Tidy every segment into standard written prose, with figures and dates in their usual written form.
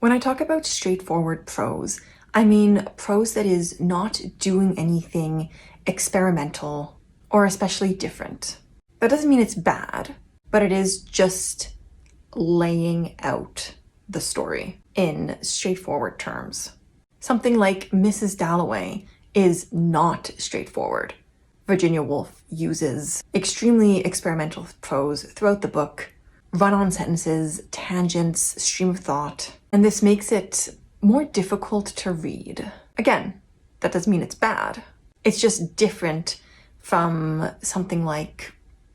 When I talk about straightforward prose, I mean prose that is not doing anything experimental or especially different. That doesn't mean it's bad, but it is just laying out the story in straightforward terms. Something like Mrs. Dalloway is not straightforward. Virginia Woolf uses extremely experimental prose throughout the book, run-on sentences, tangents, stream of thought, and this makes it more difficult to read. Again, that doesn't mean it's bad. It's just different from something like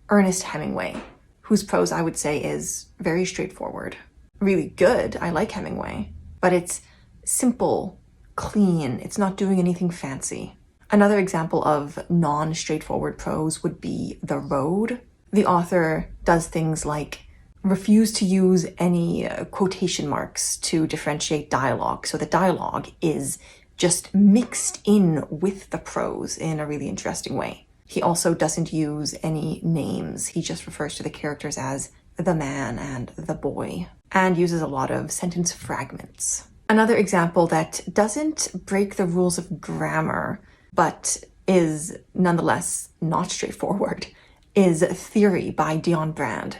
Ernest Hemingway, whose prose I would say is very straightforward. Really good, I like Hemingway, but it's simple, clean, it's not doing anything fancy. Another example of non-straightforward prose would be The Road. The author does things like refuse to use any quotation marks to differentiate dialogue, so the dialogue is just mixed in with the prose in a really interesting way. He also doesn't use any names. He just refers to the characters as the man and the boy, and uses a lot of sentence fragments. Another example that doesn't break the rules of grammar, but is nonetheless not straightforward, is Theory by Dion Brand.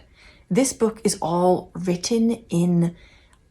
This book is all written in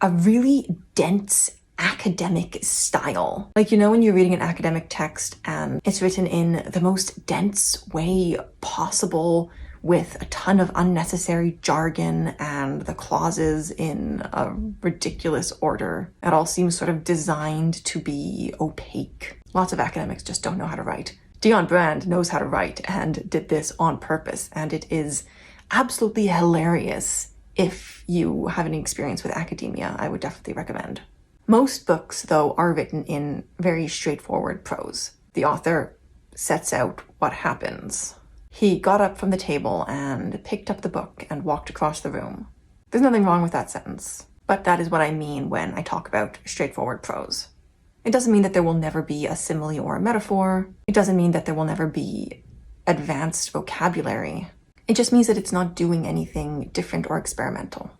a really dense academic style. Like, you know, when you're reading an academic text and it's written in the most dense way possible with a ton of unnecessary jargon and the clauses in a ridiculous order. It all seems sort of designed to be opaque. Lots of academics just don't know how to write. Dion Brand knows how to write and did this on purpose, and it is absolutely hilarious. If you have any experience with academia, I would definitely recommend. Most books, though, are written in very straightforward prose. The author sets out what happens. He got up from the table and picked up the book and walked across the room. There's nothing wrong with that sentence, but that is what I mean when I talk about straightforward prose. It doesn't mean that there will never be a simile or a metaphor. It doesn't mean that there will never be advanced vocabulary. It just means that it's not doing anything different or experimental.